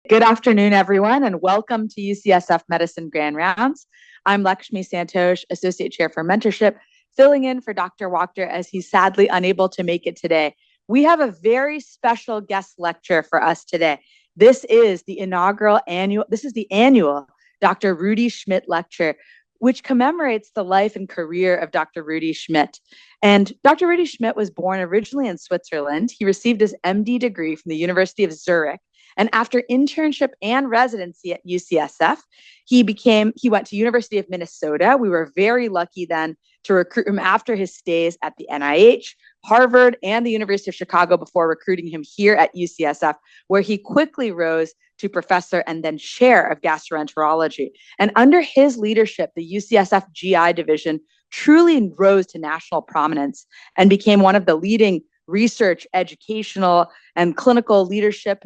Good afternoon, everyone, and welcome to UCSF Medicine Grand Rounds. I'm Lekshmi Santhosh, Associate Chair for Mentorship, filling in for Dr. Wachter as he's sadly unable to make it today. We have a very special guest lecture for us today. This is the annual Dr. Rudi Schmid Lecture, which commemorates the life and career of Dr. Rudi Schmid. And Dr. Rudi Schmid was born originally in Switzerland. He received his MD degree from the University of Zurich. And after internship and residency at UCSF, he went to University of Minnesota. We were very lucky then to recruit him after his stays at the NIH, Harvard, and the University of Chicago before recruiting him here at UCSF, where he quickly rose to professor and then chair of gastroenterology. And under his leadership, the UCSF GI division truly rose to national prominence and became one of the leading research, educational, and clinical leadership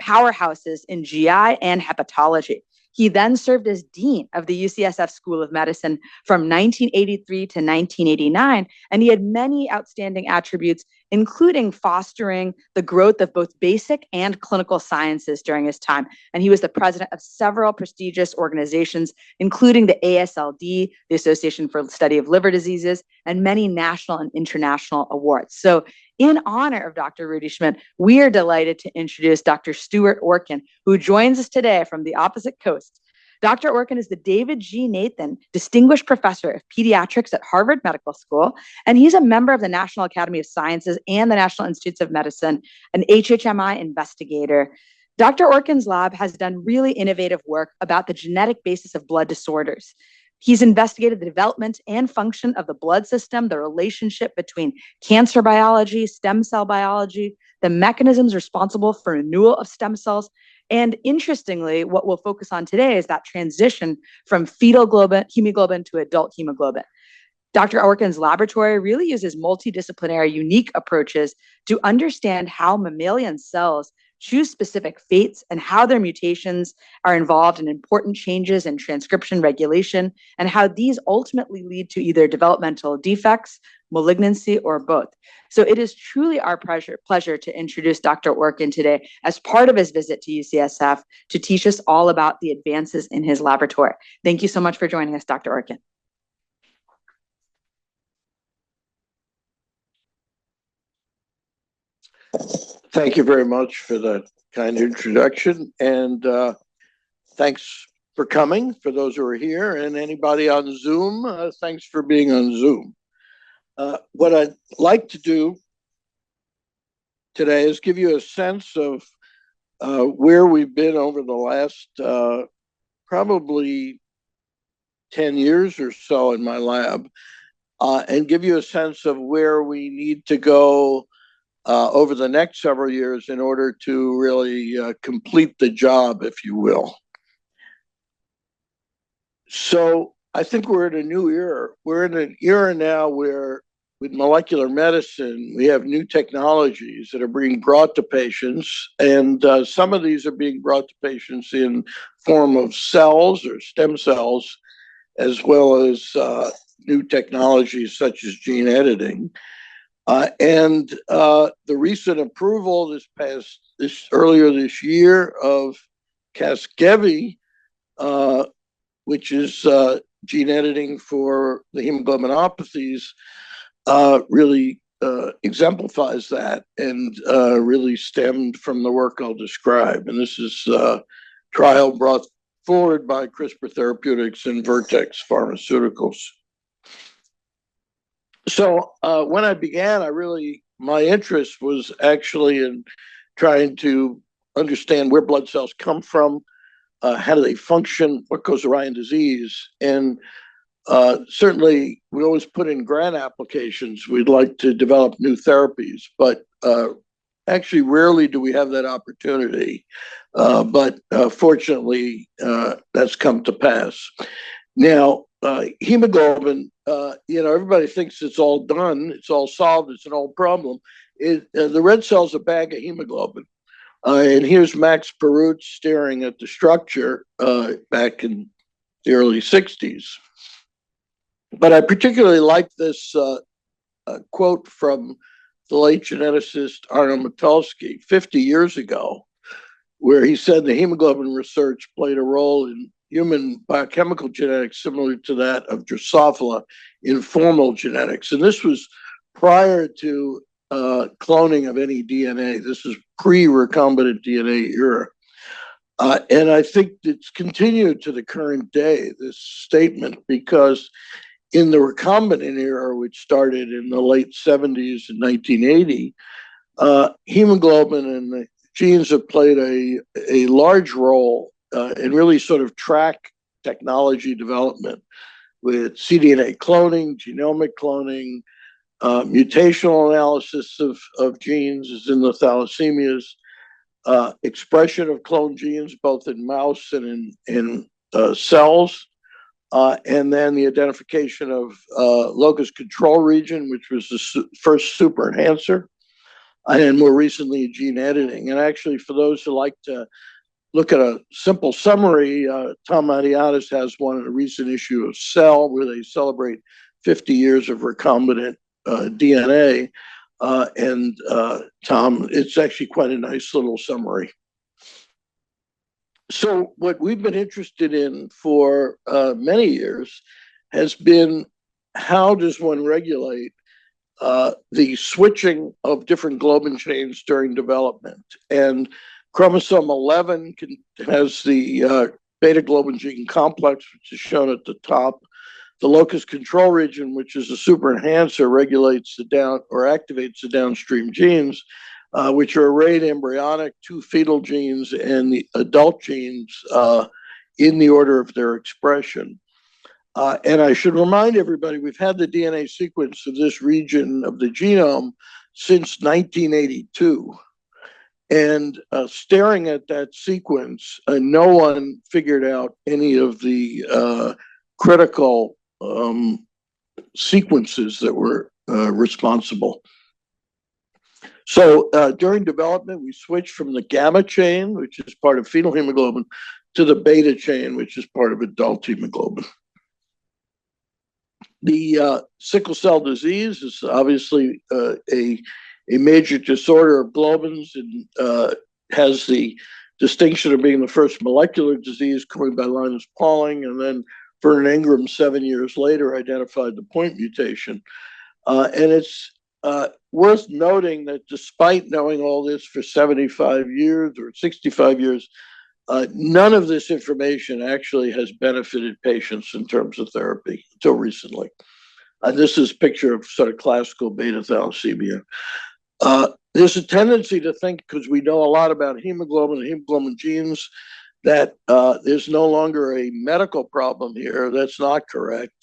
powerhouses in GI and hepatology. He then served as dean of the UCSF School of Medicine from 1983 to 1989, and he had many outstanding attributes, including fostering the growth of both basic and clinical sciences during his time. And he was the president of several prestigious organizations, including the ASLD, the Association for the Study of Liver Diseases, and many national and international awards. So in honor of Dr. Rudi Schmid, we are delighted to introduce Dr. Stuart Orkin, who joins us today from the opposite coast. Dr. Orkin is the David G. Nathan Distinguished Professor of Pediatrics at Harvard Medical School, and he's a member of the National Academy of Sciences and the National Institutes of Medicine, an HHMI investigator. Dr. Orkin's lab has done really innovative work about the genetic basis of blood disorders. He's investigated the development and function of the blood system, the relationship between cancer biology, stem cell biology, the mechanisms responsible for renewal of stem cells. And interestingly, what we'll focus on today is that transition from fetal hemoglobin to adult hemoglobin. Dr. Orkin's laboratory really uses multidisciplinary, unique approaches to understand how mammalian cells choose specific fates and how their mutations are involved in important changes in transcription regulation, and how these ultimately lead to either developmental defects, malignancy, or both. So it is truly our pleasure to introduce Dr. Orkin today as part of his visit to UCSF to teach us all about the advances in his laboratory. Thank you so much for joining us, Dr. Orkin. Thank you very much for that kind introduction, and thanks for coming, for those who are here, and anybody on Zoom, thanks for being on Zoom. What I'd like to do today is give you a sense of where we've been over the last probably 10 years or so in my lab, and give you a sense of where we need to go over the next several years in order to really complete the job, if you will. So I think we're in a new era. We're in an era now where with molecular medicine, we have new technologies that are being brought to patients, and some of these are being brought to patients in form of cells or stem cells, as well as new technologies such as gene editing. And the recent approval earlier this year of Casgevy, which is gene editing for the hemoglobinopathies, really exemplifies that and really stemmed from the work I'll describe. And this is a trial brought forward by CRISPR Therapeutics and Vertex Pharmaceuticals. So when I began, my interest was actually in trying to understand where blood cells come from, how do they function, what goes awry in disease. And certainly we always put in grant applications. We'd like to develop new therapies, but actually rarely do we have that opportunity. But fortunately, that's come to pass. Now, hemoglobin, everybody thinks it's all done, it's all solved, it's an old problem. The red cell's a bag of hemoglobin. And here's Max Perut staring at the structure back in the early 60s. But I particularly like this quote from the late geneticist Arno Matulsky 50 years ago. where he said the hemoglobin research played a role in human biochemical genetics similar to that of Drosophila in formal genetics. And this was prior to cloning of any DNA. This is pre-recombinant DNA era. And I think it's continued to the current day, this statement, because in the recombinant era, which started in the late 70s and 1980, hemoglobin and the genes have played a large role in really sort of track technology development with cDNA cloning, genomic cloning, mutational analysis of genes as in the thalassemias, expression of cloned genes both in mouse and in cells, and then the identification of locus control region, which was the first super enhancer, and more recently gene editing. And actually, for those who like to look at a simple summary, Tom Matiadis has one in a recent issue of Cell where they celebrate 50 years of recombinant DNA. And Tom, it's actually quite a nice little summary. So what we've been interested in for many years has been how does one regulate the switching of different globin chains during development. And chromosome 11 has the beta globin gene complex, which is shown at the top. The locus control region, which is a super enhancer, regulates the down or activates the downstream genes, which are arrayed embryonic, 2 fetal genes, and the adult genes in the order of their expression. And I should remind everybody, we've had the DNA sequence of this region of the genome since 1982. And staring at that sequence, no one figured out any of the critical sequences that were responsible. So during development, we switched from the gamma chain, which is part of fetal hemoglobin, to the beta chain, which is part of adult hemoglobin. The sickle cell disease is obviously a major disorder of globins and has the distinction of being the first molecular disease coined by Linus Pauling, and then Vernon Ingram 7 years later identified the point mutation. And it's worth noting that despite knowing all this for 75 years or 65 years, none of this information actually has benefited patients in terms of therapy until recently. This is a picture of sort of classical beta thalassemia. There's a tendency to think, because we know a lot about hemoglobin and hemoglobin genes, that there's no longer a medical problem here. That's not correct.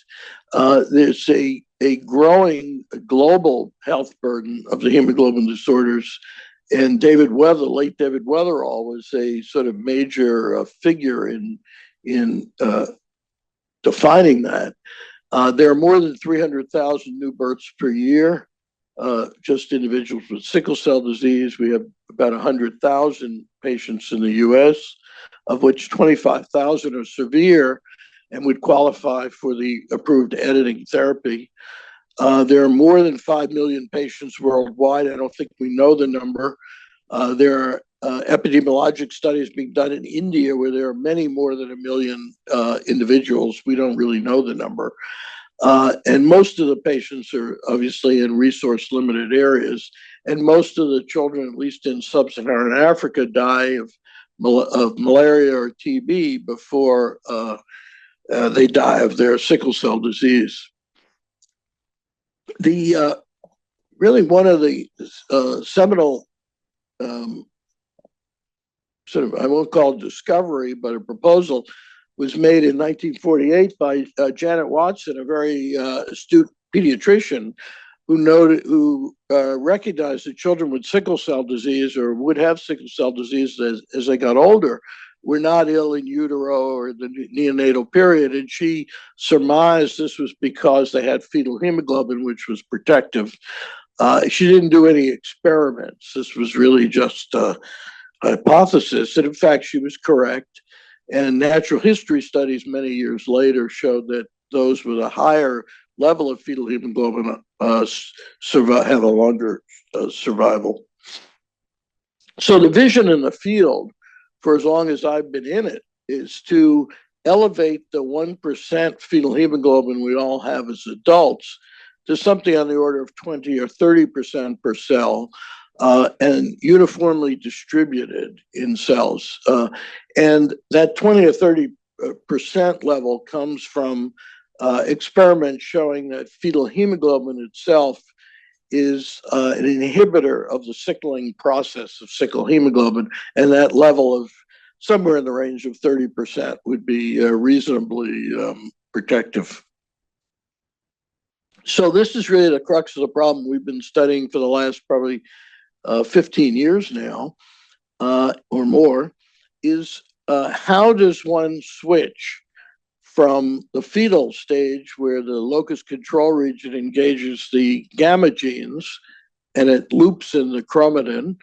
There's a growing global health burden of the hemoglobin disorders. And David Weather, late David Weatherall, was a sort of major figure in defining that. There are more than 300,000 new births per year, just individuals with sickle cell disease. We have about 100,000 patients in the US, of which 25,000 are severe and would qualify for the approved editing therapy. There are more than 5 million patients worldwide. I don't think we know the number. There are epidemiologic studies being done in India where there are many more than 1 million individuals. We don't really know the number. And most of the patients are obviously in resource limited areas. And most of the children, at least in sub-Saharan Africa, die of malaria or TB before they die of their sickle cell disease. Really one of the seminal sort of, I won't call it discovery, but a proposal was made in 1948 by Janet Watson, a very astute pediatrician who recognized that children with sickle cell disease or would have sickle cell disease as they got older were not ill in utero or the neonatal period. And she surmised this was because they had fetal hemoglobin, which was protective. She didn't do any experiments. This was really just a hypothesis. And in fact, she was correct. And natural history studies many years later showed that those with a higher level of fetal hemoglobin have a longer survival. So the vision in the field for as long as I've been in it, is to elevate the 1% fetal hemoglobin we all have as adults to something on the order of 20 or 30% per cell, and uniformly distributed in cells. And that 20 or 30% level comes from experiments showing that fetal hemoglobin itself is an inhibitor of the sickling process of sickle hemoglobin, and that level of somewhere in the range of 30% would be reasonably protective. So this is really the crux of the problem we've been studying for the last probably 15 years now, or more, is how does one switch from the fetal stage, where the locus control region engages the gamma genes and it loops in the chromatin,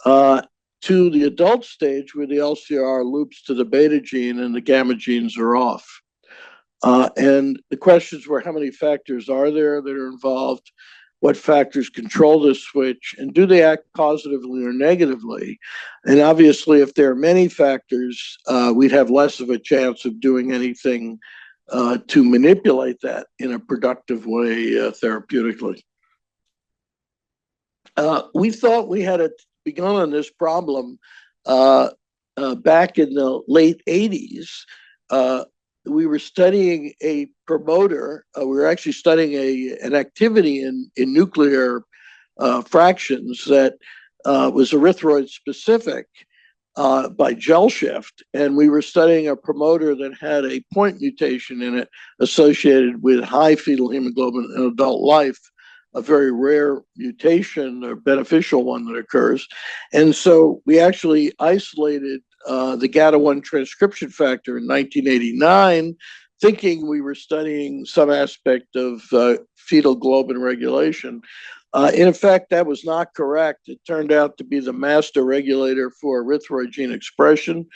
to the adult stage, where the LCR loops to the beta gene and the gamma genes are off. And the questions were, how many factors are there that are involved? What factors control this switch? And do they act positively or negatively? And obviously, if there are many factors, we'd have less of a chance of doing anything to manipulate that in a productive way therapeutically. We thought we had begun on this problem back in the late 80s. We were studying a promoter. We were actually studying an activity in nuclear fractions that was erythroid specific by gel shift. And we were studying a promoter that had a point mutation in it associated with high fetal hemoglobin in adult life, a very rare mutation, a beneficial one that occurs. And so we actually isolated the GATA1 transcription factor in 1989, thinking we were studying some aspect of fetal globin regulation. In effect, that was not correct. It turned out to be the master regulator for erythroid gene expression.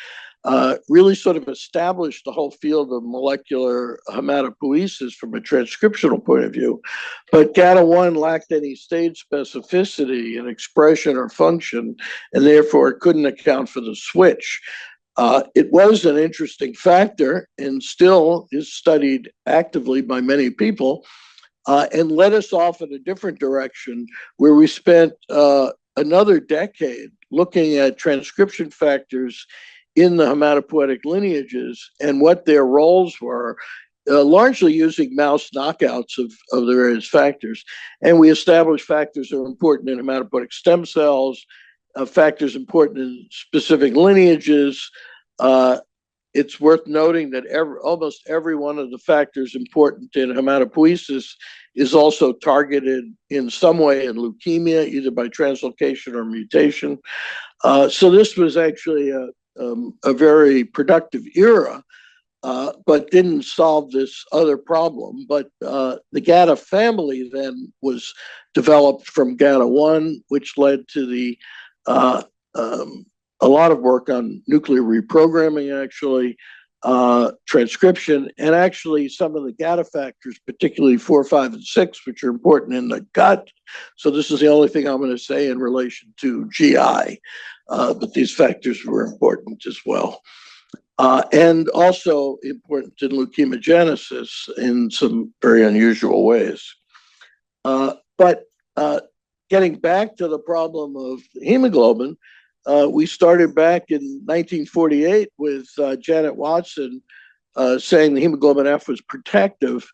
Really sort of established the whole field of molecular hematopoiesis from a transcriptional point of view. But GATA1 lacked any stage specificity in expression or function, and therefore it couldn't account for the switch. It was an interesting factor and still is studied actively by many people, and led us off in a different direction, where we spent another decade looking at transcription factors in the hematopoietic lineages and what their roles were, largely using mouse knockouts of the various factors. And we established factors that are important in hematopoietic stem cells, factors important in specific lineages. It's worth noting that almost every one of the factors important in hematopoiesis is also targeted in some way in leukemia, either by translocation or mutation. So this was actually a very productive era, but didn't solve this other problem. But the GATA family then was developed from GATA1, which led to a lot of work on nuclear reprogramming, actually, transcription, and actually some of the GATA factors, particularly 4, 5, and 6, which are important in the gut. So this is the only thing I'm going to say in relation to GI, but these factors were important as well. And also important in leukemogenesis in some very unusual ways. But getting back to the problem of hemoglobin, we started back in 1948 with Janet Watson saying the hemoglobin F was protective.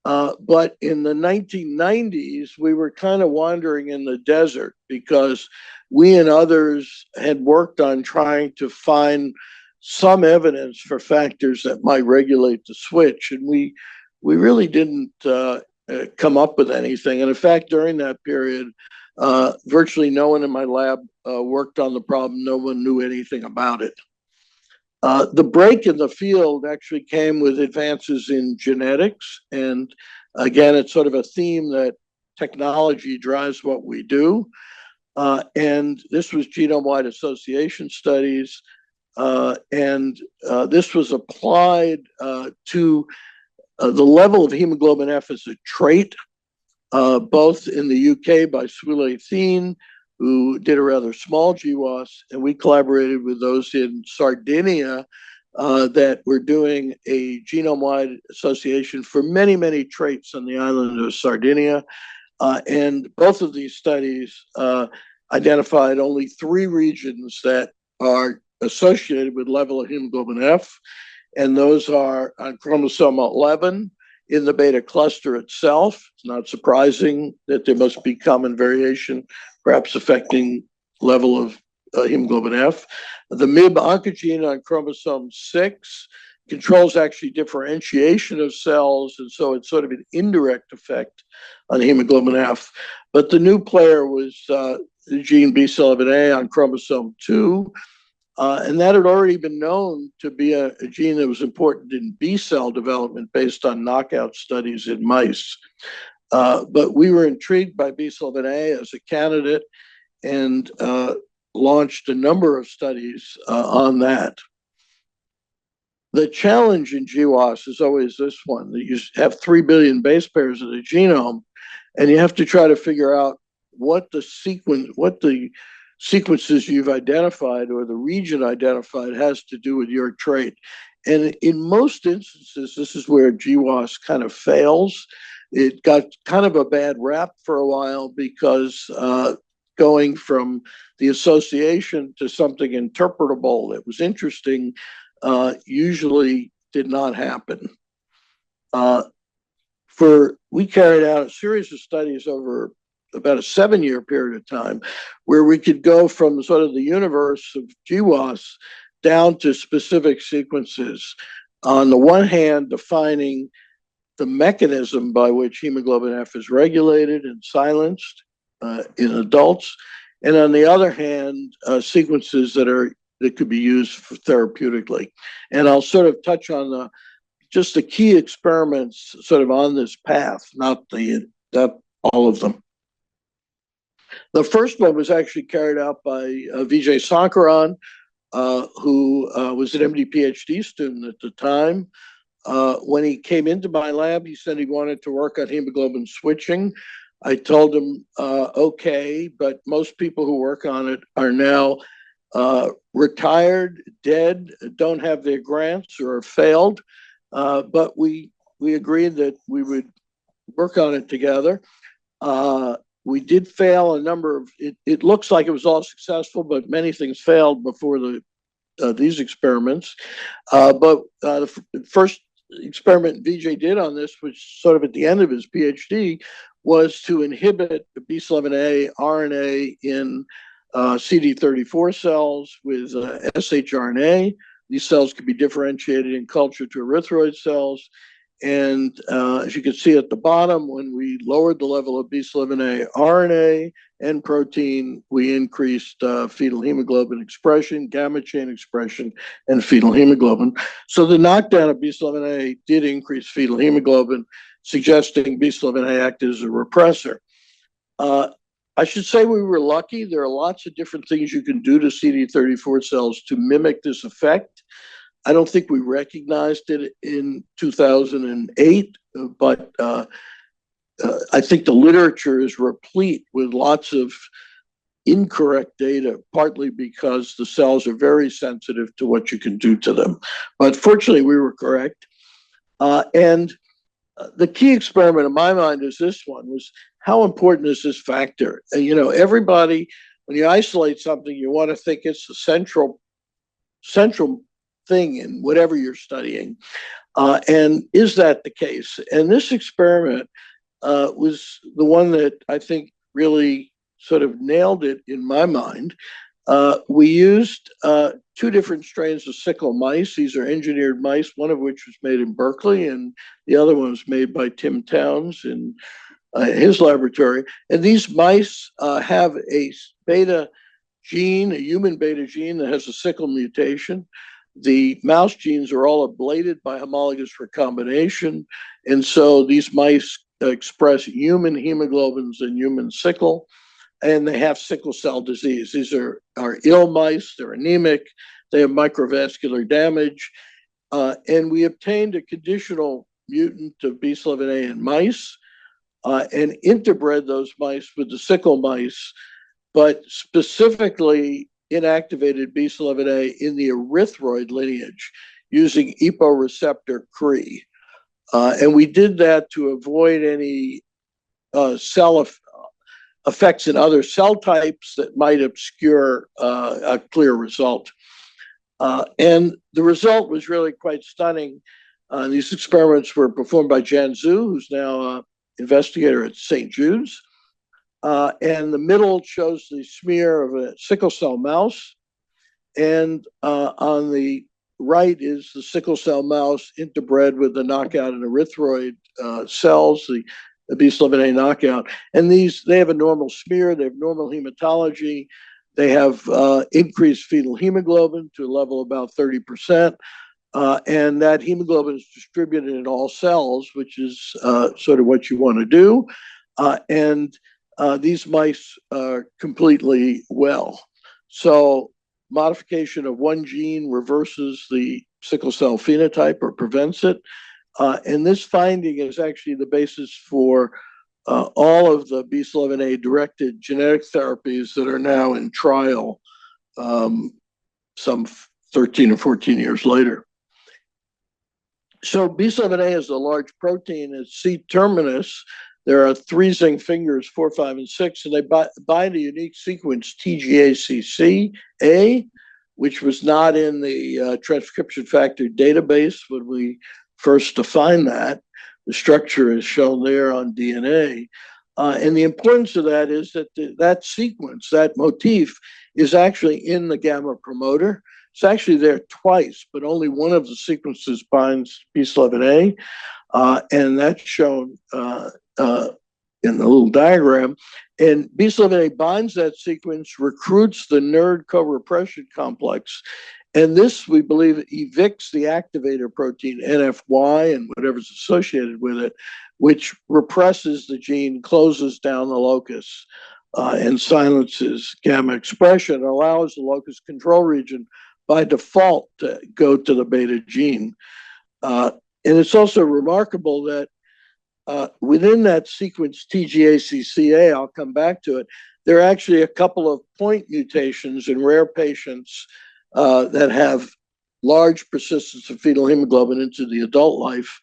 But in the 1990s, we were kind of wandering in the desert because we and others had worked on trying to find some evidence for factors that might regulate the switch. And we really didn't come up with anything. And in fact, during that period, virtually no one in my lab worked on the problem. No one knew anything about it. The break in the field actually came with advances in genetics. And again, it's sort of a theme that technology drives what we do. And this was genome-wide association studies. And this was applied to the level of hemoglobin F as a trait, both in the UK by Swilathine, who did a rather small GWAS, and we collaborated with those in Sardinia that were doing a genome-wide association for many, many traits on the island of Sardinia. And both of these studies identified only 3 regions that are associated with level of hemoglobin F, and those are on chromosome 11 in the beta cluster itself. It's not surprising that there must be common variation, perhaps affecting level of hemoglobin F. The MIB oncogene on chromosome 6 controls actually differentiation of cells, and so it's sort of an indirect effect on hemoglobin F. But the new player was the gene B7A on chromosome 2, and that had already been known to be a gene that was important in B cell development based on knockout studies in mice. But we were intrigued by B7A as a candidate and launched a number of studies on that. The challenge in GWAS is always this one, that you have 3 billion base pairs of the genome, and you have to try to figure out what the sequences you've identified or the region identified has to do with your trait. And in most instances, this is where GWAS kind of fails. It got kind of a bad rap for a while because going from the association to something interpretable that was interesting usually did not happen. We carried out a series of studies over about a 7-year period of time where we could go from sort of the universe of GWAS down to specific sequences. On the one hand, defining the mechanism by which hemoglobin F is regulated and silenced in adults, and on the other hand, sequences that could be used therapeutically. And I'll sort of touch on just the key experiments sort of on this path, not all of them. The first one was actually carried out by Vijay Sankaran, who was an MD PhD student at the time. When he came into my lab, he said he wanted to work on hemoglobin switching. I told him, okay, but most people who work on it are now retired, dead, don't have their grants or failed. But we agreed that we would work on it together. We did fail a number of, it looks like it was all successful, but many things failed before these experiments. But the first experiment Vijay did on this, which sort of at the end of his PhD, was to inhibit the B7A RNA in CD34 cells with shRNA. These cells could be differentiated in culture to erythroid cells. And as you can see at the bottom, when we lowered the level of B7A RNA and protein, we increased fetal hemoglobin expression, gamma chain expression, and fetal hemoglobin. So the knockdown of B7A did increase fetal hemoglobin, suggesting B7A acted as a repressor. I should say we were lucky. There are lots of different things you can do to CD34 cells to mimic this effect. I don't think we recognized it in 2008, but I think the literature is replete with lots of incorrect data, partly because the cells are very sensitive to what you can do to them. But fortunately, we were correct. And the key experiment in my mind is this one, was how important is this factor? Everybody, when you isolate something, you want to think it's the central thing in whatever you're studying. And is that the case? And this experiment was the one that I think really sort of nailed it in my mind. We used 2 different strains of sickle mice. These are engineered mice, one of which was made in Berkeley, and the other one was made by Tim Towns in his laboratory. And these mice have a beta gene, a human beta gene that has a sickle mutation. The mouse genes are all ablated by homologous recombination. And so these mice express human hemoglobins and human sickle, and they have sickle cell disease. These are ill mice, they're anemic, they have microvascular damage. And we obtained a conditional mutant of B7A in mice and interbred those mice with the sickle mice. but specifically inactivated B11A in the erythroid lineage using EPO receptor CRE. And we did that to avoid any cell effects in other cell types that might obscure a clear result. And the result was really quite stunning. These experiments were performed by Jan Zhu, who's now an investigator at St. Jude's. And the middle shows the smear of a sickle cell mouse. And on the right is the sickle cell mouse interbred with the knockout in erythroid cells, the B11A knockout. And they have a normal smear, they have normal hematology, they have increased fetal hemoglobin to a level of about 30%. And that hemoglobin is distributed in all cells, which is sort of what you want to do. And these mice are completely well. So modification of one gene reverses the sickle cell phenotype or prevents it. And this finding is actually the basis for all of the B11A directed genetic therapies that are now in trial some 13 or 14 years later. So B11A is a large protein. It's C-terminus. There are 3 zinc fingers, 4, 5, and 6, and they bind a unique sequence, TGACC-A, which was not in the transcription factor database when we first defined that. The structure is shown there on DNA. And the importance of that is that that sequence, that motif, is actually in the gamma promoter. It's actually there twice, but only one of the sequences binds B11A, and that's shown in the little diagram. And B11A binds that sequence, recruits the NERD co-repression complex, and this, we believe, evicts the activator protein, NFY, and whatever's associated with it, which represses the gene, closes down the locus, and silences gamma expression, allows the locus control region by default to go to the beta gene. And it's also remarkable that within that sequence TGACCA, I'll come back to it, there are actually a couple of point mutations in rare patients that have large persistence of fetal hemoglobin into the adult life.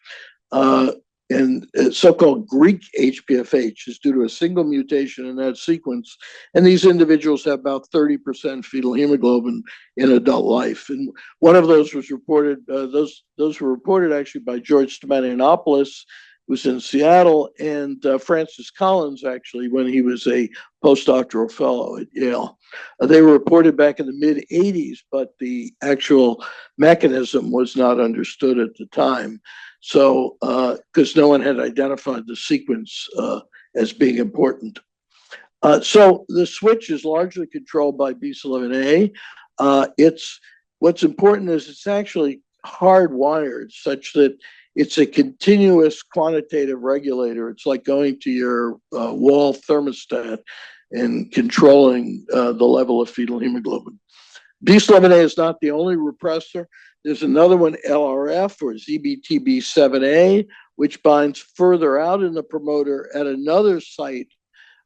And so-called Greek HPFH is due to a single mutation in that sequence. And these individuals have about 30% fetal hemoglobin in adult life. And one of those was reported, those were reported actually by George Stamatianopoulos, who's in Seattle, and Francis Collins, actually, when he was a postdoctoral fellow at Yale. They were reported back in the mid-'80s, but the actual mechanism was not understood at the time. So, because no one had identified the sequence as being important. So the switch is largely controlled by B11A. What's important is it's actually hardwired such that it's a continuous quantitative regulator. It's like going to your wall thermostat and controlling the level of fetal hemoglobin. B11A is not the only repressor. There's another one, LRF or ZBTB7A, which binds further out in the promoter at another site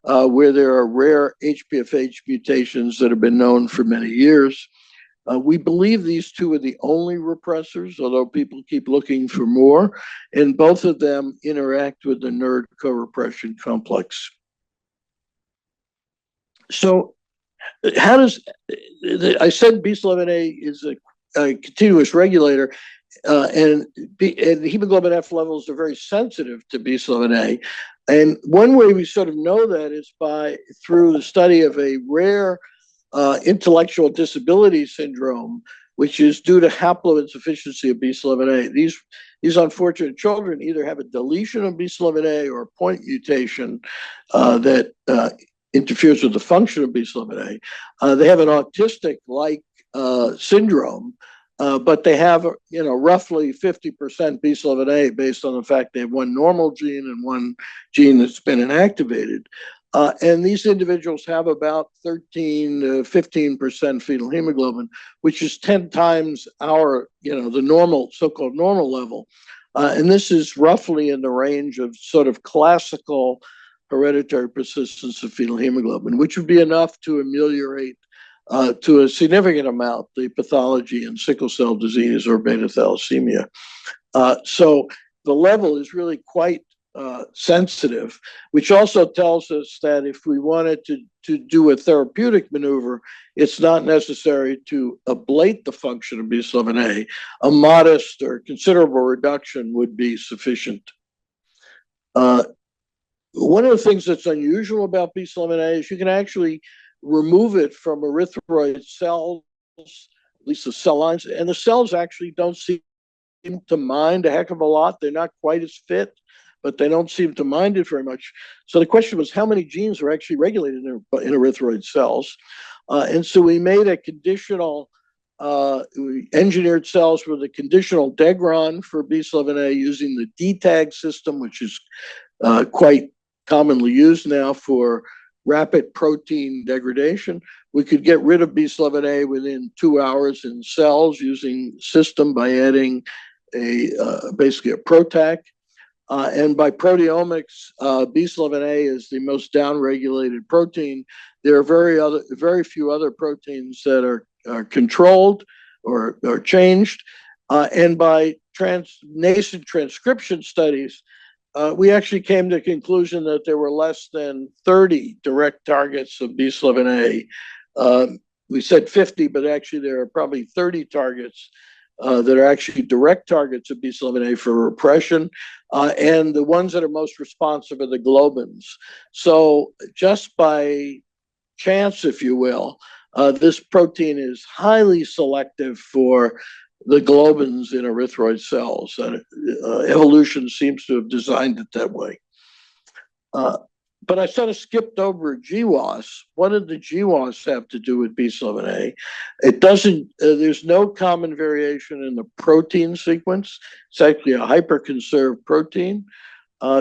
where there are rare HPFH mutations that have been known for many years. We believe these two are the only repressors, although people keep looking for more, and both of them interact with the NERD co-repression complex. So how does, I said B11A is a continuous regulator, and the hemoglobin F levels are very sensitive to B11A. And one way we sort of know that is through the study of a rare intellectual disability syndrome, which is due to haploinsufficiency of B11A. These unfortunate children either have a deletion of B11A or a point mutation that interferes with the function of B11A. They have an autistic-like syndrome, but they have, roughly 50% B11A based on the fact they have one normal gene and one gene that's been inactivated. And these individuals have about 13 to 15% fetal hemoglobin, which is 10 times our, the normal, so-called normal level. And this is roughly in the range of sort of classical hereditary persistence of fetal hemoglobin, which would be enough to ameliorate to a significant amount the pathology in sickle cell disease or beta thalassemia. So the level is really quite sensitive, which also tells us that if we wanted to do a therapeutic maneuver, it's not necessary to ablate the function of BCL11A. A modest or considerable reduction would be sufficient. One of the things that's unusual about BCL11A is you can actually remove it from erythroid cells, at least the cell lines, and the cells actually don't seem to mind a heck of a lot. They're not quite as fit, but they don't seem to mind it very much. So the question was, how many genes are actually regulated in erythroid cells? And so we made a conditional, we engineered cells with a conditional degron for BCL11A using the DTAG system, which is quite commonly used now for rapid protein degradation. We could get rid of BCL11A within 2 hours in cells using system by adding basically a PROTAC. And by proteomics, BCL11A is the most downregulated protein. There are very few other proteins that are controlled or changed. And by nascent transcription studies, we actually came to the conclusion that there were less than 30 direct targets of BCL11A. We said 50, but actually there are probably 30 targets that are actually direct targets of BCL11A for repression. And the ones that are most responsive are the globins. So just by chance, if you will, this protein is highly selective for the globins in erythroid cells. Evolution seems to have designed it that way. But I sort of skipped over GWAS. What did the GWAS have to do with BCL11A? It doesn't, there's no common variation in the protein sequence. It's actually a hyperconserved protein.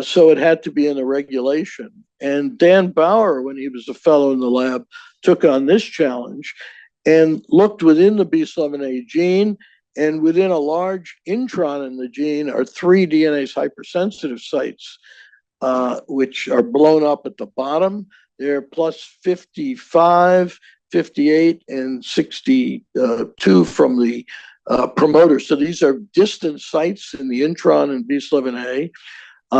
So it had to be in the regulation. And Dan Bauer, when he was a fellow in the lab, took on this challenge and looked within the BCL11A gene, and within a large intron in the gene are 3 DNase hypersensitive sites, which are blown up at the bottom. They're plus 55, 58, and 62 from the promoter. So these are distant sites in the intron in BCL11A.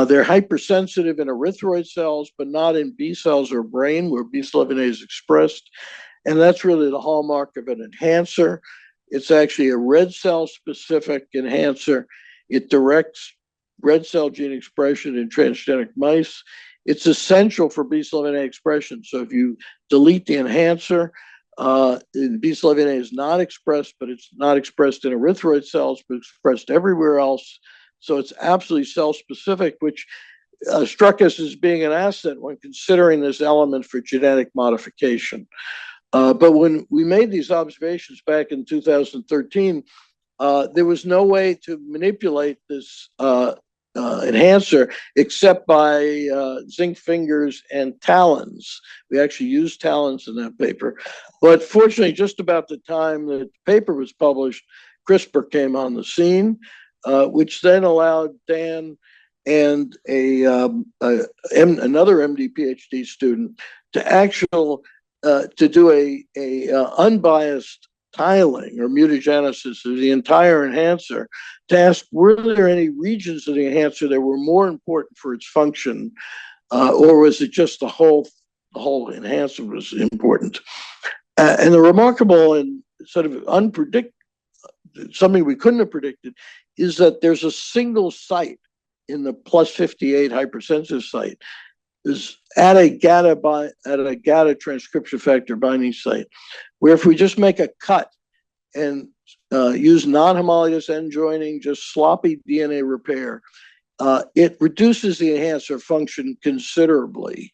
They're hypersensitive in erythroid cells, but not in B cells or brain where BCL11A is expressed. And that's really the hallmark of an enhancer. It's actually a red cell specific enhancer. It directs red cell gene expression in transgenic mice. It's essential for BCL11A expression. So if you delete the enhancer, BCL11A is not expressed, but it's not expressed in erythroid cells, but expressed everywhere else. So it's absolutely cell specific, which struck us as being an asset when considering this element for genetic modification. But when we made these observations back in 2013, there was no way to manipulate this enhancer except by zinc fingers and talons. We actually used talons in that paper. But fortunately, just about the time that the paper was published, CRISPR came on the scene, which then allowed Dan and another MD PhD student to do a unbiased tiling or mutagenesis of the entire enhancer to ask, were there any regions of the enhancer that were more important for its function, or was it just the whole enhancer was important? And the remarkable and sort of something we couldn't have predicted is that there's a single site in the plus 58 hypersensitive site is at a GATA transcription factor binding site, where if we just make a cut and use non-homologous end joining, just sloppy DNA repair, it reduces the enhancer function considerably,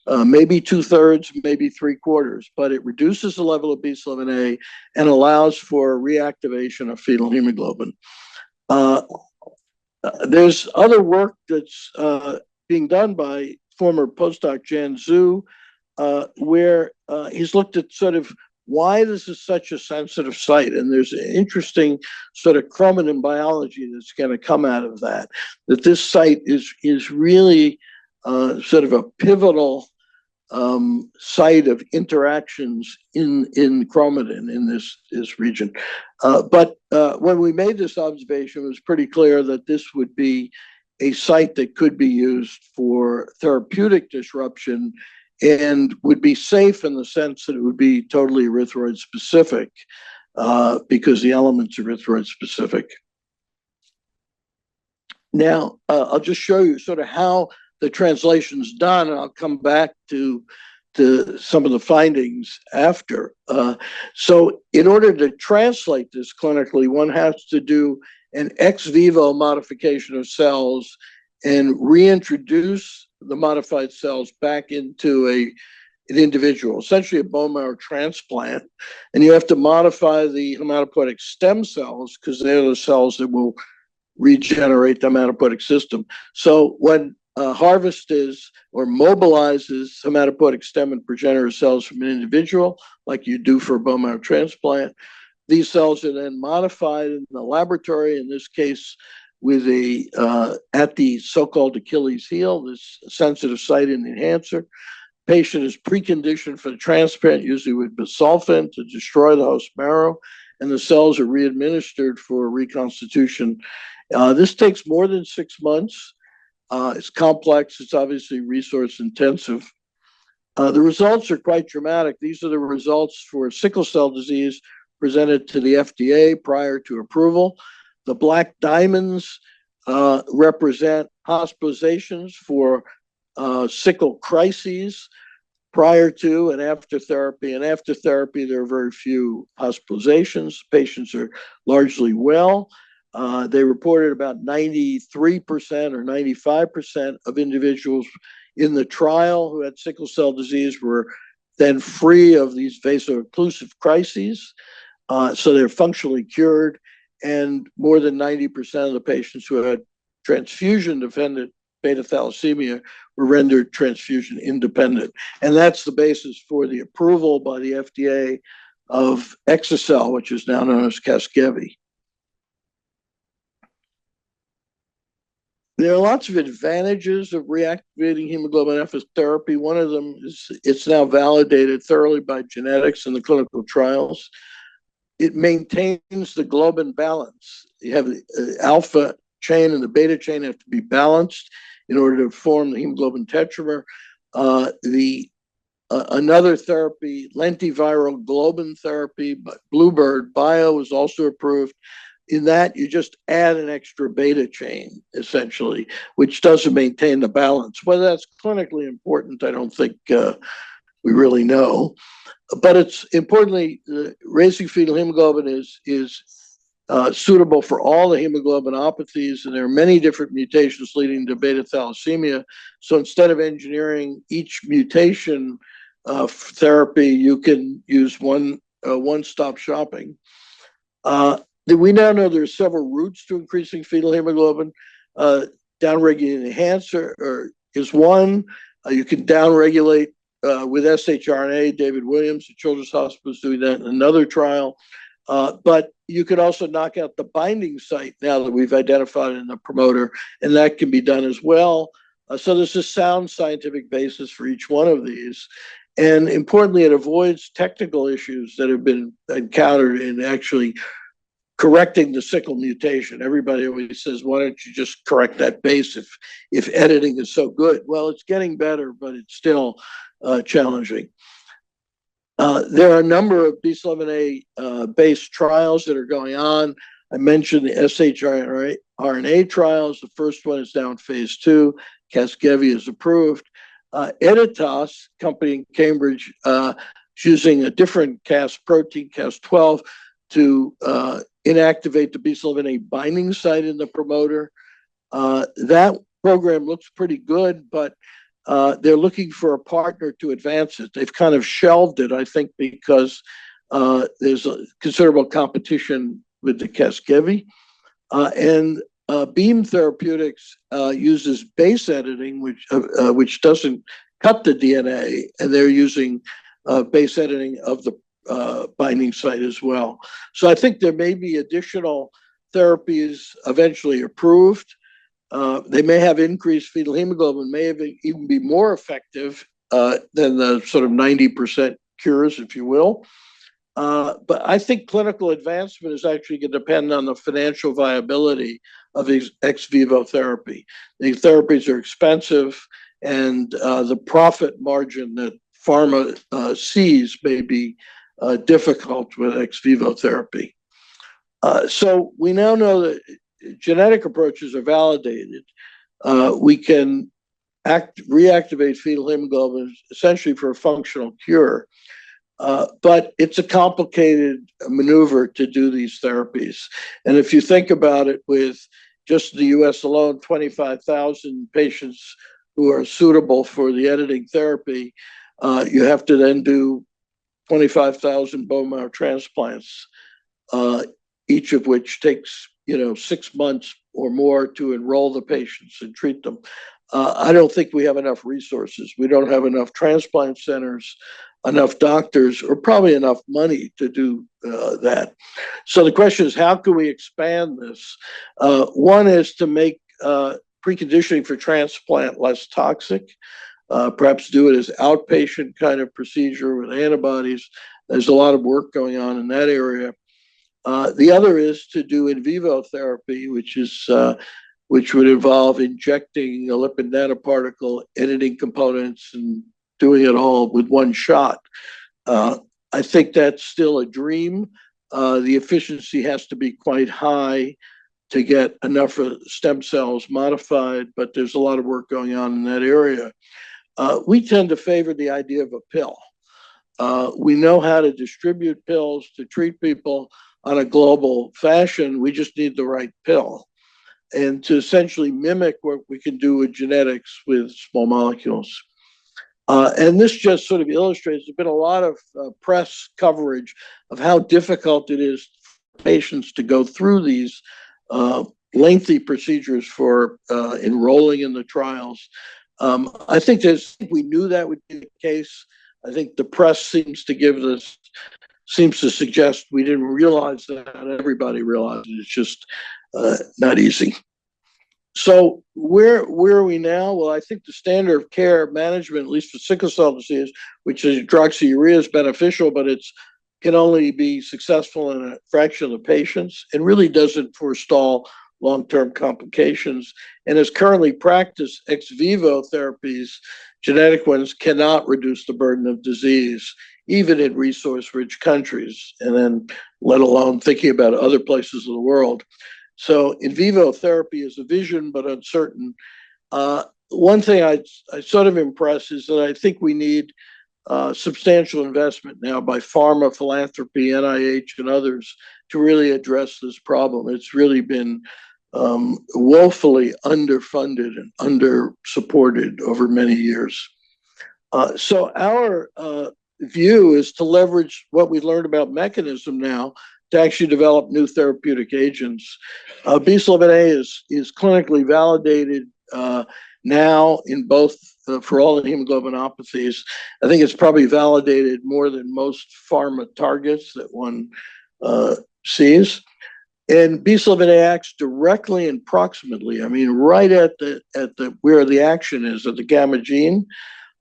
maybe 2/3, maybe 3/4, but it reduces the level of BCL11A and allows for reactivation of fetal hemoglobin. There's other work that's being done by former postdoc Jan Zhu, where he's looked at sort of why this is such a sensitive site. And there's an interesting sort of chromatin biology that's going to come out of that this site is really sort of a pivotal site of interactions in chromatin in this region. But when we made this observation, it was pretty clear that this would be a site that could be used for therapeutic disruption and would be safe in the sense that it would be totally erythroid specific because the elements are erythroid specific. Now, I'll just show you sort of how the translation's done, and I'll come back to some of the findings after. So in order to translate this clinically, one has to do an ex vivo modification of cells and reintroduce the modified cells back into an individual, essentially a bone marrow transplant. And you have to modify the hematopoietic stem cells because they're the cells that will regenerate the hematopoietic system. So when harvests or mobilizes hematopoietic stem and progenitor cells from an individual, like you do for a bone marrow transplant, these cells are then modified in the laboratory, in this case with at the so-called Achilles heel, this sensitive site in the enhancer. Patient is preconditioned for the transplant, usually with busulfan to destroy the host marrow, and the cells are readministered for reconstitution. This takes more than 6 months. It's complex. It's obviously resource intensive. The results are quite dramatic. These are the results for sickle cell disease presented to the FDA prior to approval. The black diamonds represent hospitalizations for sickle crises prior to and after therapy. And after therapy, there are very few hospitalizations. Patients are largely well. They reported about 93% or 95% of individuals in the trial who had sickle cell disease were then free of these vaso-occlusive crises. So they're functionally cured. And more than 90% of the patients who had transfusion-dependent beta thalassemia were rendered transfusion independent. And that's the basis for the approval by the FDA of Exa-cel, which is now known as Casgevy. There are lots of advantages of reactivating hemoglobin F as therapy. One of them is it's now validated thoroughly by genetics in the clinical trials. It maintains the globin balance. You have the alpha chain and the beta chain have to be balanced in order to form the hemoglobin tetramer. Another therapy, lentiviral globin therapy, Bluebird Bio was also approved. In that, you just add an extra beta chain, essentially, which doesn't maintain the balance. Whether that's clinically important, I don't think we really know. But it's importantly, raising fetal hemoglobin is suitable for all the hemoglobinopathies, and there are many different mutations leading to beta thalassemia. So instead of engineering each mutation therapy, you can use one-stop shopping. We now know there are several routes to increasing fetal hemoglobin. Downregulating enhancer is one. You can downregulate with shRNA. David Williams at Children's Hospital is doing that in another trial. But you could also knock out the binding site now that we've identified in the promoter, and that can be done as well. So there's a sound scientific basis for each one of these. And importantly, it avoids technical issues that have been encountered in actually correcting the sickle mutation. Everybody always says, why don't you just correct that base if editing is so good? Well, it's getting better, but it's still challenging. There are a number of BCL11A based trials that are going on. I mentioned the shRNA trials. The first one is now in phase 2. Casgevy is approved. Editas, company in Cambridge, is using a different Cas protein, Cas12, to inactivate the BCL11A binding site in the promoter. That program looks pretty good, but they're looking for a partner to advance it. They've kind of shelved it, I think, because there's a considerable competition with the Casgevy. And Beam Therapeutics uses base editing, which doesn't cut the DNA, and they're using base editing of the binding site as well. So I think there may be additional therapies eventually approved. They may have increased fetal hemoglobin, may even be more effective than the sort of 90% cures, if you will. But I think clinical advancement is actually going to depend on the financial viability of these ex vivo therapy. These therapies are expensive, and the profit margin that pharma sees may be difficult with ex vivo therapy. So we now know that genetic approaches are validated. We can reactivate fetal hemoglobin essentially for a functional cure. But it's a complicated maneuver to do these therapies. And if you think about it, with just the US alone, 25,000 patients who are suitable for the editing therapy, you have to then do 25,000 bone marrow transplants, each of which takes 6 months or more to enroll the patients and treat them. I don't think we have enough resources. We don't have enough transplant centers, enough doctors, or probably enough money to do that. So the question is, how can we expand this? One is to make preconditioning for transplant less toxic, perhaps do it as outpatient kind of procedure with antibodies. There's a lot of work going on in that area. The other is to do in vivo therapy, which would involve injecting a lipid nanoparticle, editing components, and doing it all with one shot. I think that's still a dream. The efficiency has to be quite high to get enough stem cells modified, but there's a lot of work going on in that area. We tend to favor the idea of a pill. We know how to distribute pills to treat people on a global fashion. We just need the right pill, and to essentially mimic what we can do with genetics with small molecules. And this just sort of illustrates, there's been a lot of press coverage of how difficult it is for patients to go through these lengthy procedures for enrolling in the trials. I think we knew that would be the case. I think the press seems to suggest we didn't realize that. Everybody realized it. It's just not easy. So where are we now? Well, I think the standard of care management, at least for sickle cell disease, which is hydroxyurea, is beneficial, but it can only be successful in a fraction of the patients and really doesn't forestall long-term complications. And as currently practiced, ex vivo therapies, genetic ones, cannot reduce the burden of disease, even in resource-rich countries, and then let alone thinking about other places of the world. So in vivo therapy is a vision, but uncertain. One thing I sort of impress is that I think we need substantial investment now by pharma, philanthropy, NIH, and others to really address this problem. It's really been woefully underfunded and under-supported over many years. So our view is to leverage what we've learned about mechanism now to actually develop new therapeutic agents. BCL11A is clinically validated now in both for all the hemoglobinopathies. I think it's probably validated more than most pharma targets that one sees. And BCL11A acts directly and proximately. I mean, right at the where the action is, at the gamma gene,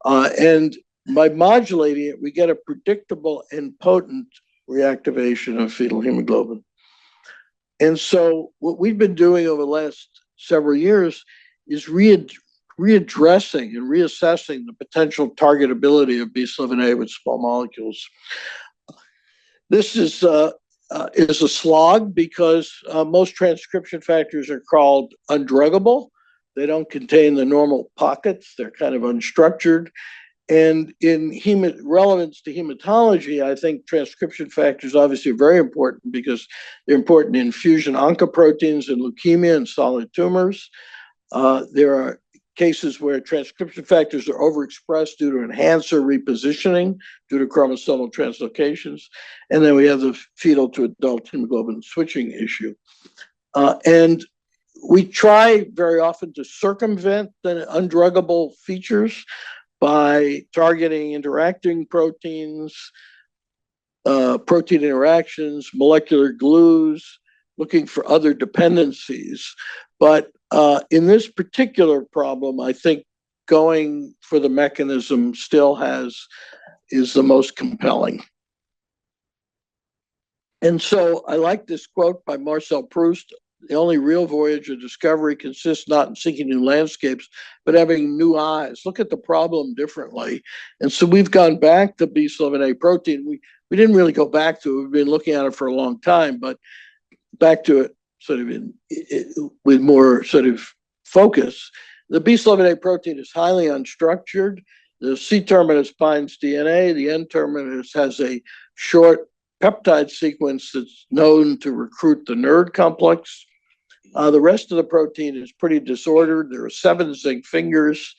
and by modulating it, we get a predictable and potent reactivation of fetal hemoglobin. And so what we've been doing over the last several years is readdressing and reassessing the potential targetability of BCL11A with small molecules. This is a slog because most transcription factors are called undruggable. They don't contain the normal pockets. They're kind of unstructured. And in relevance to hematology, I think transcription factors obviously are very important because they're important in fusion oncoproteins in leukemia and solid tumors. There are cases where transcription factors are overexpressed due to enhancer repositioning, due to chromosomal translocations. And then we have the fetal to adult hemoglobin switching issue. And we try very often to circumvent the undruggable features by targeting interacting proteins, protein interactions, molecular glues, looking for other dependencies. But In this particular problem, I think going for the mechanism still is the most compelling. And so I like this quote by Marcel Proust: the only real voyage of discovery consists not in seeking new landscapes, but having new eyes. Look at the problem differently. And so we've gone back to B11A protein. We didn't really go back to it. We've been looking at it for a long time, but back to it sort of with more sort of focus. The B11A protein is highly unstructured. The C-terminus binds DNA. The N-terminus has a short peptide sequence that's known to recruit the NERD complex. The rest of the protein is pretty disordered. There are 7 zinc fingers,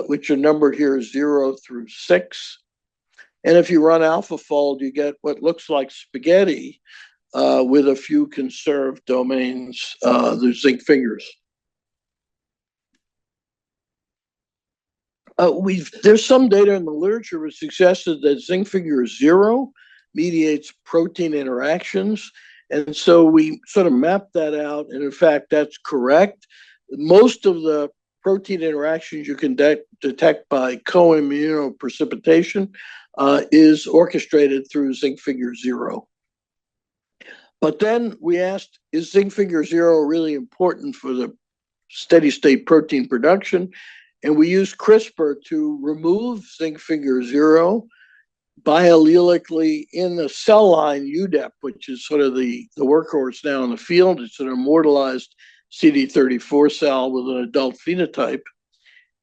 which are numbered here 0 through 6. And if you run AlphaFold, you get what looks like spaghetti with a few conserved domains, the zinc fingers. There's some data in the literature which suggested that zinc finger 0 mediates protein interactions. And so we sort of mapped that out. And in fact, that's correct. Most of the protein interactions you can detect by co-immunoprecipitation is orchestrated through zinc finger 0. But then we asked, is zinc finger 0 really important for the steady state protein production? And we used CRISPR to remove zinc finger 0 biallelically in the cell line UDEP, which is sort of the workhorse now in the field. It's an immortalized CD34 cell with an adult phenotype.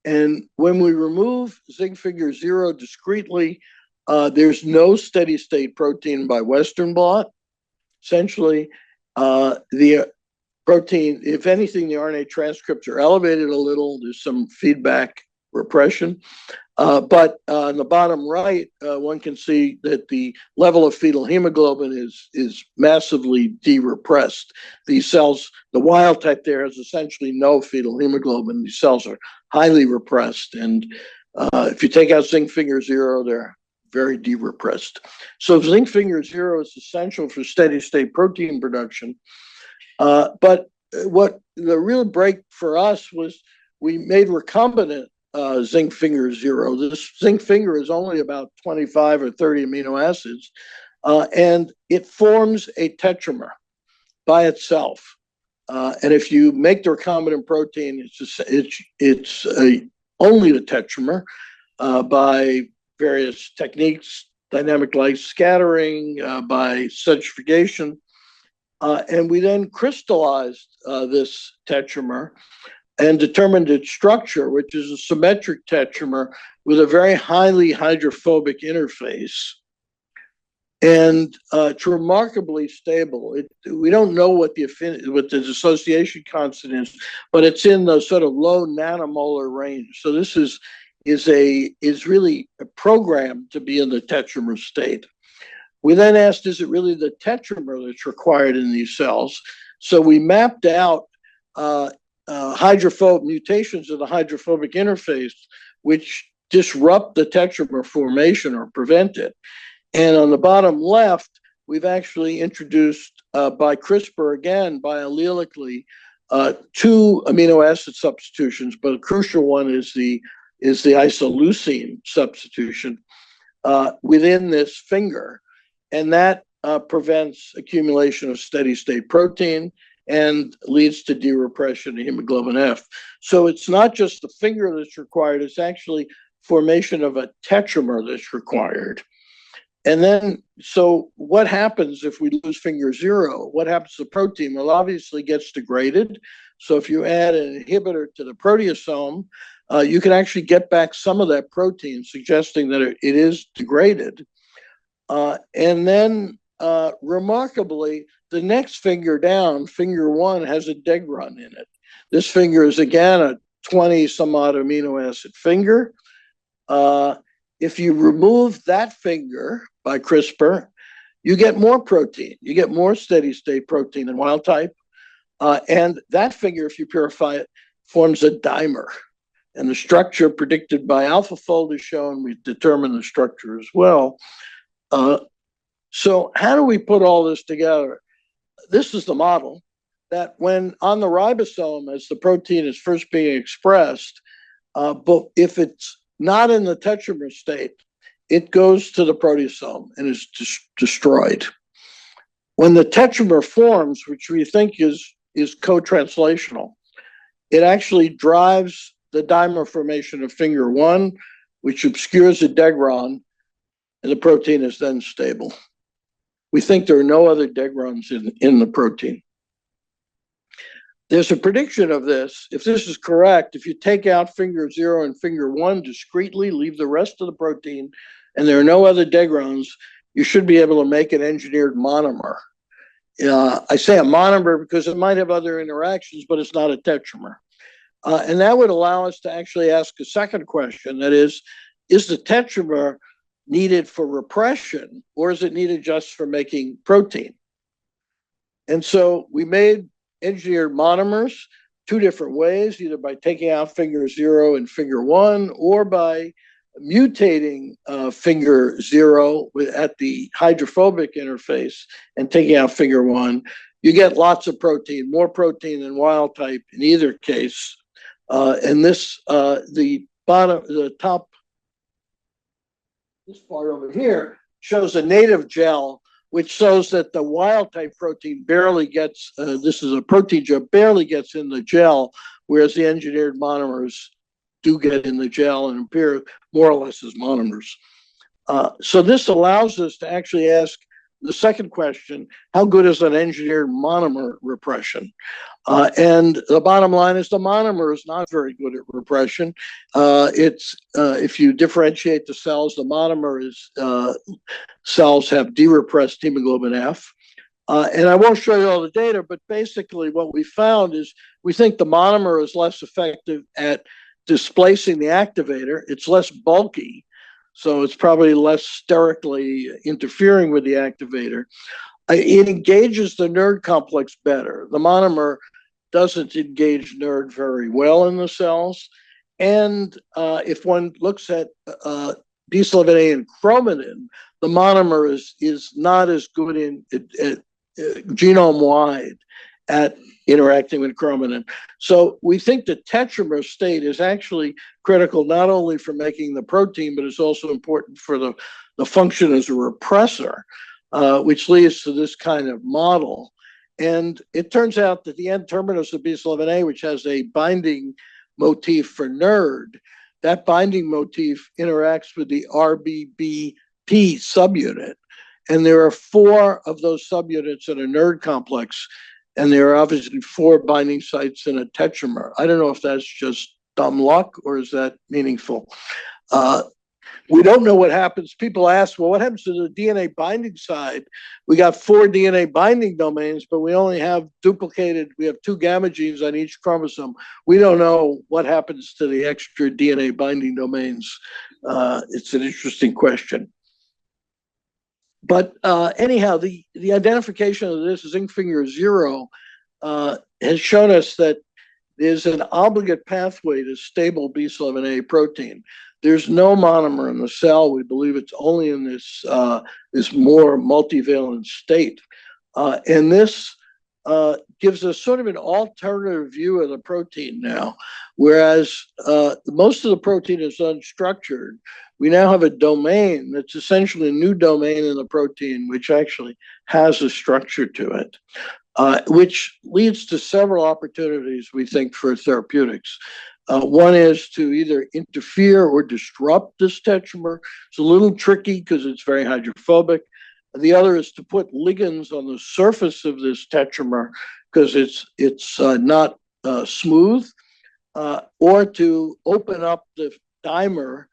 And when we remove zinc finger 0 discretely, there's no steady state protein by Western blot. Essentially, the protein, if anything, the RNA transcripts are elevated a little. There's some feedback repression. But on the bottom right, one can see that the level of fetal hemoglobin is massively de-repressed. These cells, the wild type there has essentially no fetal hemoglobin. These cells are highly repressed. And if you take out zinc finger 0, they're very de-repressed. So zinc finger 0 is essential for steady state protein production. But what the real break for us was we made recombinant zinc finger 0. This zinc finger is only about 25 or 30 amino acids, and it forms a tetramer by itself. And if you make the recombinant protein, it's only the tetramer by various techniques, dynamic light scattering, by centrifugation. And we then crystallized this tetramer and determined its structure, which is a symmetric tetramer with a very highly hydrophobic interface. And it's remarkably stable. We don't know what the dissociation constant is, but it's in the sort of low nanomolar range. So this is really a program to be in the tetramer state. We then asked, is it really the tetramer that's required in these cells? So we mapped out mutations of the hydrophobic interface, which disrupt the tetramer formation or prevent it. And on the bottom left, we've actually introduced by CRISPR, again, biallelically, 2 amino acid substitutions, but a crucial one is the isoleucine substitution within this finger. And that prevents accumulation of steady state protein and leads to de-repression of hemoglobin F. So it's not just the finger that's required, it's actually formation of a tetramer that's required. And then, so what happens if we lose finger 0? What happens to the protein? Well, obviously it gets degraded. So if you add an inhibitor to the proteasome, you can actually get back some of that protein, suggesting that it is degraded. And then, remarkably, the next finger down, finger 1, has a degron in it. This finger is, again, a 20-some-odd amino acid finger. If you remove that finger by CRISPR, you get more protein. You get more steady-state protein than wild type. And that finger, if you purify it, forms a dimer. And the structure predicted by AlphaFold is shown. We've determined the structure as well. So how do we put all this together? This is the model. that when on the ribosome, as the protein is first being expressed, but if it's not in the tetramer state, it goes to the proteasome and is destroyed. When the tetramer forms, which we think is co-translational, it actually drives the dimer formation of finger one, which obscures the degron, and the protein is then stable. We think there are no other degrons in the protein. There's a prediction of this. If this is correct, if you take out finger 0 and finger 1 discretely, leave the rest of the protein, and there are no other degrons, you should be able to make an engineered monomer. I say a monomer because it might have other interactions, but it's not a tetramer. And that would allow us to actually ask a second question, that is the tetramer needed for repression, or is it needed just for making protein? And so we made engineered monomers two different ways, either by taking out finger 0 and finger 1, or by mutating finger 0 at the hydrophobic interface and taking out finger 1. You get lots of protein, more protein than wild type in either case. And this, the top, this part over here shows a native gel, which shows that the wild type protein barely gets, this is a protein gel, barely gets in the gel, whereas the engineered monomers do get in the gel and appear more or less as monomers. So this allows us to actually ask the second question: how good is an engineered monomer repression? And the bottom line is the monomer is not very good at repression. If you differentiate the cells, the monomer is cells have derepressed hemoglobin F. And I won't show you all the data, but basically what we found is we think the monomer is less effective at displacing the activator. It's less bulky, so it's probably less sterically interfering with the activator. It engages the nerd complex better. The monomer doesn't engage nerd very well in the cells. And if one looks at B11A and chromatin, the monomer is not as good in genome-wide at interacting with chromatin. So we think the tetramer state is actually critical not only for making the protein, but it's also important for the function as a repressor, which leads to this kind of model. And it turns out that the N-terminus of B11A, which has a binding motif for nerd, that binding motif interacts with the RBBP subunit. And there are 4 of those subunits in a nerd complex, and there are obviously 4 binding sites in a tetramer. I don't know if that's just dumb luck or is that meaningful. We don't know what happens. People ask, well, what happens to the DNA binding side? We got 4 DNA binding domains, but we only have we have 2 gamma genes on each chromosome. We don't know what happens to the extra DNA binding domains. It's an interesting question. But anyhow, the identification of this zinc finger 0 has shown us that there's an obligate pathway to stable B11A protein. There's no monomer in the cell. We believe it's only in this more multivalent state. And this gives us sort of an alternative view of the protein now. Whereas most of the protein is unstructured, we now have a domain that's essentially a new domain in the protein, which actually has a structure to it, which leads to several opportunities, we think, for therapeutics. One is to either interfere or disrupt this tetramer. It's a little tricky because it's very hydrophobic. The other is to put ligands on the surface of this tetramer because it's not smooth, or to open up the dimer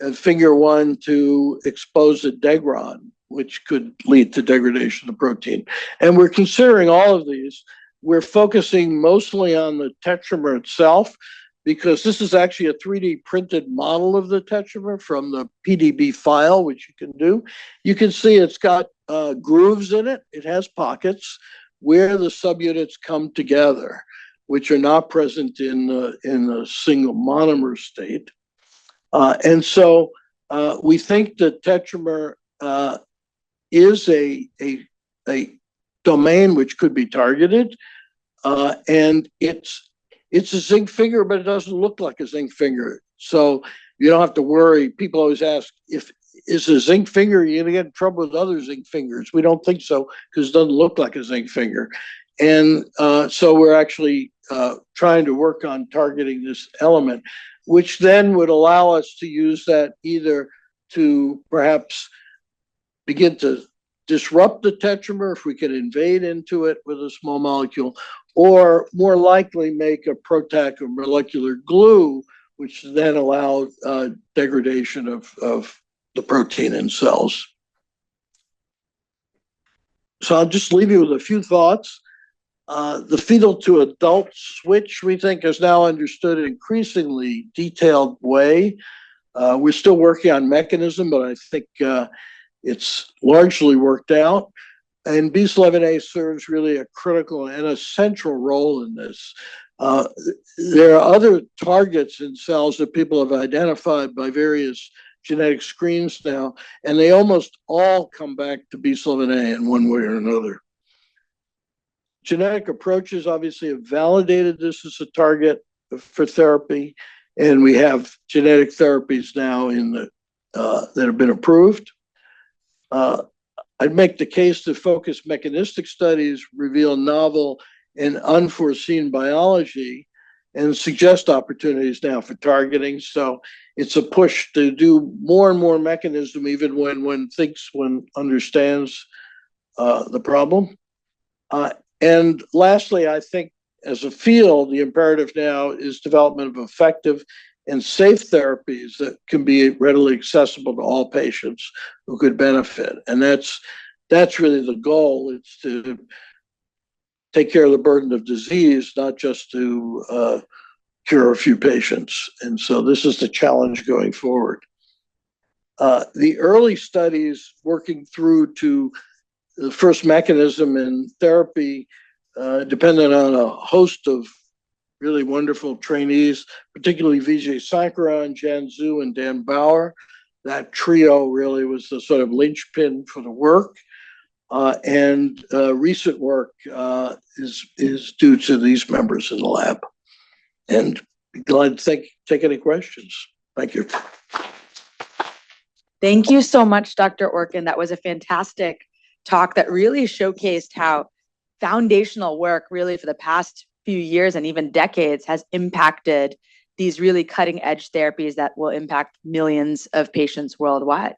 at finger 1 to expose a degron, which could lead to degradation of the protein. And we're considering all of these. We're focusing mostly on the tetramer itself, because this is actually a 3D printed model of the tetramer from the PDB file, which you can do. You can see it's got grooves in it. It has pockets where the subunits come together, which are not present in the single monomer state. And so we think that tetramer is a domain which could be targeted. And it's a zinc finger, but it doesn't look like a zinc finger. So you don't have to worry. People always ask, if it's a zinc finger, you're going to get in trouble with other zinc fingers. We don't think so, because it doesn't look like a zinc finger. And so we're actually trying to work on targeting this element, which then would allow us to use that either to perhaps begin to disrupt the tetramer if we can invade into it with a small molecule, or more likely make a protac or molecular glue, which then allow degradation of the protein in cells. So I'll just leave you with a few thoughts. The fetal to adult switch, we think, is now understood in an increasingly detailed way. We're still working on mechanism, but I think it's largely worked out. And BCL11A serves really a critical and a central role in this. There are other targets in cells that people have identified by various genetic screens now, and they almost all come back to BCL11A in one way or another. Genetic approaches obviously have validated this as a target for therapy, and we have genetic therapies now that have been approved. I'd make the case that focused mechanistic studies reveal novel and unforeseen biology and suggest opportunities now for targeting. So it's a push to do more and more mechanism, even when one thinks one understands the problem. And lastly, I think as a field, the imperative now is development of effective and safe therapies that can be readily accessible to all patients who could benefit. And that's really the goal. It's to take care of the burden of disease, not just to cure a few patients. And so this is the challenge going forward. The early studies working through to the first mechanism in therapy depended on a host of really wonderful trainees, particularly Vijay Sankaran, Jan Zhu, and Dan Bauer. That trio really was the sort of linchpin for the work. And recent work is due to these members in the lab. And be glad to take any questions. Thank you. Thank you so much, Dr. Orkin. That was a fantastic talk that really showcased how foundational work really for the past few years and even decades has impacted these really cutting edge therapies that will impact millions of patients worldwide.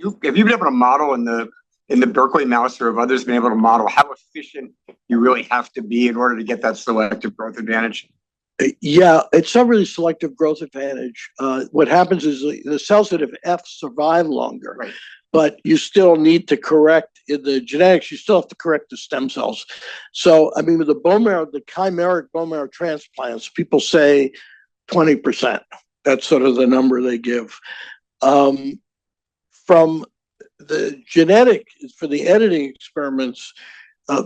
Have you been able to model in the Berkeley mouse, or have others been able to model how efficient you really have to be in order to get that selective growth advantage? Yeah, it's not really selective growth advantage. What happens is the cells that have F survive longer, right, but you still need to correct in the genetics. You still have to correct the stem cells. So, I mean, with the bone marrow, the chimeric bone marrow transplants, people say 20%. That's sort of the number they give. From the genetic, for the editing experiments,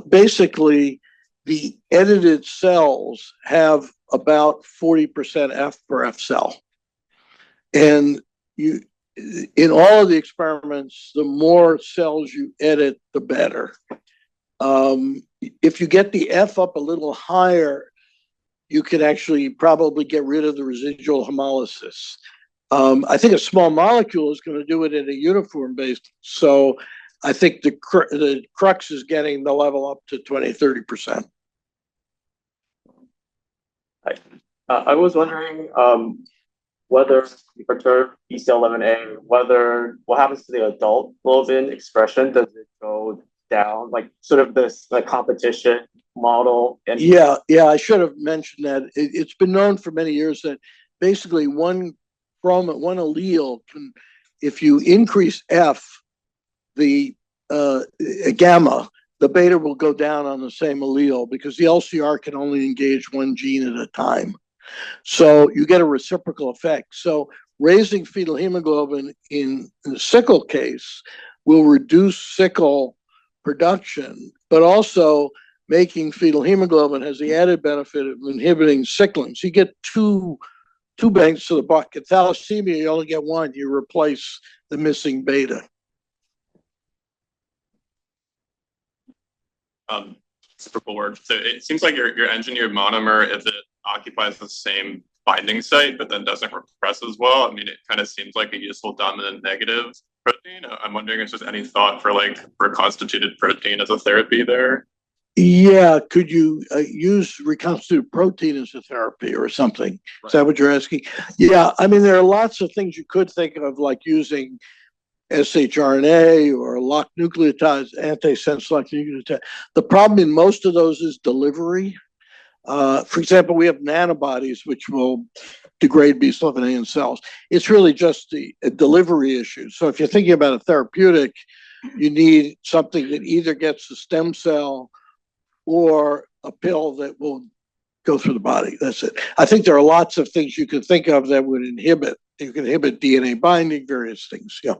basically the edited cells have about 40% F per F cell. And in all of the experiments, the more cells you edit, the better. If you get the F up a little higher, you can actually probably get rid of the residual hemolysis. I think a small molecule is going to do it in a uniform base. So I think the crux is getting the level up to 20, 30%. I was wondering whether you perturb BCL11A, what happens to the adult globin expression? Does it go down, like sort of this like competition model? And yeah, I should have mentioned that. It's been known for many years that basically one allele can, if you increase F, the gamma, the beta will go down on the same allele because the LCR can only engage one gene at a time. So you get a reciprocal effect. So raising fetal hemoglobin in the sickle case will reduce sickle production, but also making fetal hemoglobin has the added benefit of inhibiting sickling. So you get two bangs to the buck. At thalassemia, you only get one. You replace the missing beta. super cool work. So it seems like your engineered monomer, if it occupies the same binding site, but then doesn't repress as well, I mean, it kind of seems like a useful dominant negative protein. I'm wondering if there's any thought for like reconstituted protein as a therapy there. Yeah, could you use reconstituted protein as a therapy or something? Right. Is that what you're asking? Yeah, I mean, there are lots of things you could think of, like using shRNA or locked nucleotides, antisense locked nucleotides. The problem in most of those is delivery. For example, we have nanobodies which will degrade B11A in cells. It's really just the delivery issue. So if you're thinking about a therapeutic, you need something that either gets the stem cell or a pill that will go through the body. That's it. I think there are lots of things you could think of that would inhibit. You can inhibit DNA binding, various things. Yeah.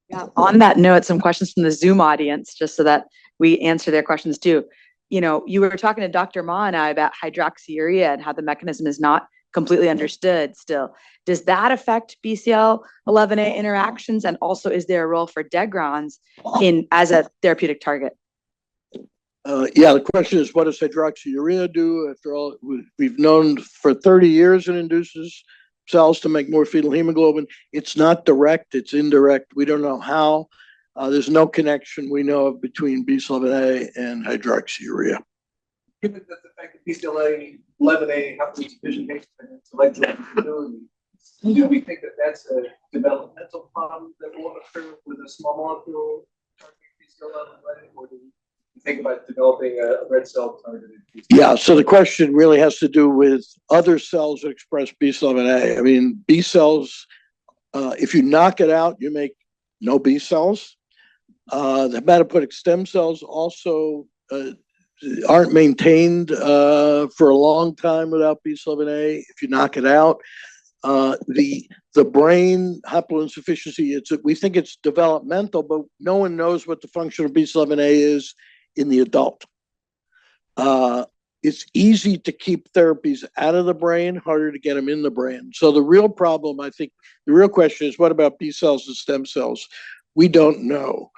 Yeah. On that note, some questions from the Zoom audience, just so that we answer their questions too. You know, you were talking to Dr. Ma and I about hydroxyurea and how the mechanism is not completely understood still. Does that affect BCL11A interactions? And also, is there a role for degrons as a therapeutic target? Yeah, the question is, what does hydroxyurea do? After all, we've known for 30 years it induces cells to make more fetal hemoglobin. It's not direct, it's indirect. We don't know how. There's no connection we know of between BCL11A and hydroxyurea. Given that the fact that BCL11A happens to vision and intellectual ability, do we think that that's a developmental problem that will occur with a small molecule targeting BCL11A, or do we think about developing a red cell targeted BCL11A? Yeah, so the question really has to do with other cells that express BCL11A. I mean, B cells, if you knock it out, you make no B cells. The hematopoietic stem cells also aren't maintained for a long time without BCL11A. If you knock it out, the brain haploinsufficiency, we think it's developmental, but no one knows what the function of BCL11A is in the adult. It's easy to keep therapies out of the brain, harder to get them in the brain. So the real problem, I think, the real question is, what about B cells and stem cells? We don't know.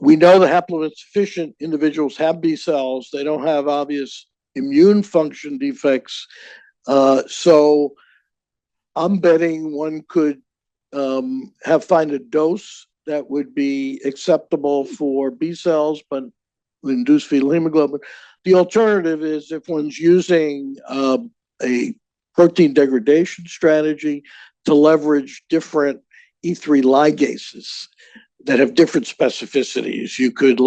We know the haploinsufficient individuals have B cells. They don't have obvious immune function defects. So I'm betting one could find a dose that would be acceptable for B cells, but induce fetal hemoglobin. The alternative is if one's using a protein degradation strategy to leverage different E3 ligases that have different specificities. You could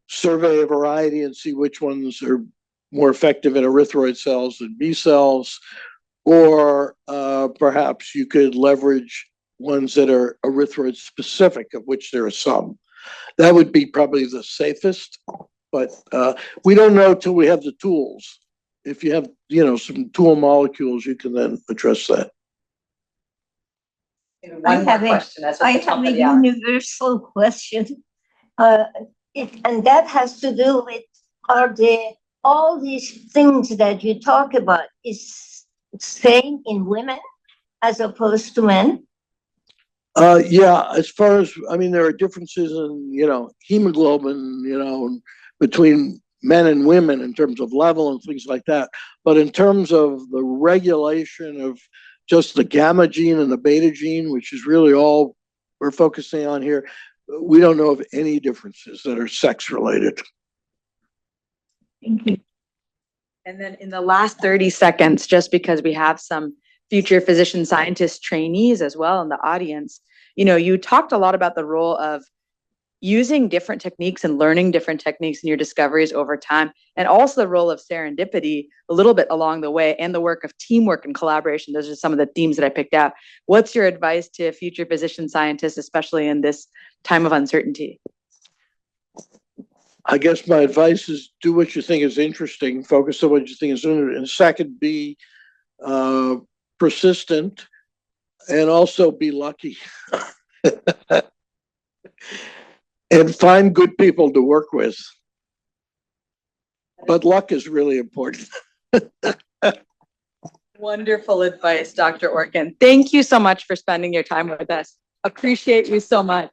survey a variety and see which ones are more effective in erythroid cells than B cells, or perhaps you could leverage ones that are erythroid specific, of which there are some. That would be probably the safest, but we don't know till we have the tools. If you have, some tool molecules, you can then address that. I have a universal question, and that has to do with all these things that you talk about is same in women as opposed to men? Yeah, as far as, there are differences in, hemoglobin, between men and women in terms of level and things like that. But in terms of the regulation of just the gamma gene and the beta gene, which is really all we're focusing on here, we don't know of any differences that are sex related. Thank you. And then in the last 30 seconds, just because we have some future physician scientist trainees as well in the audience, you talked a lot about the role of using different techniques and learning different techniques in your discoveries over time, and also the role of serendipity a little bit along the way, and the work of teamwork and collaboration. Those are some of the themes that I picked out. What's your advice to future physician scientists, especially in this time of uncertainty? I guess my advice is do what you think is interesting, focus on what you think is interesting, and second, be persistent, and also be lucky. And find good people to work with. But luck is really important. Wonderful advice, Dr. Orkin. Thank you so much for spending your time with us. Appreciate you so much.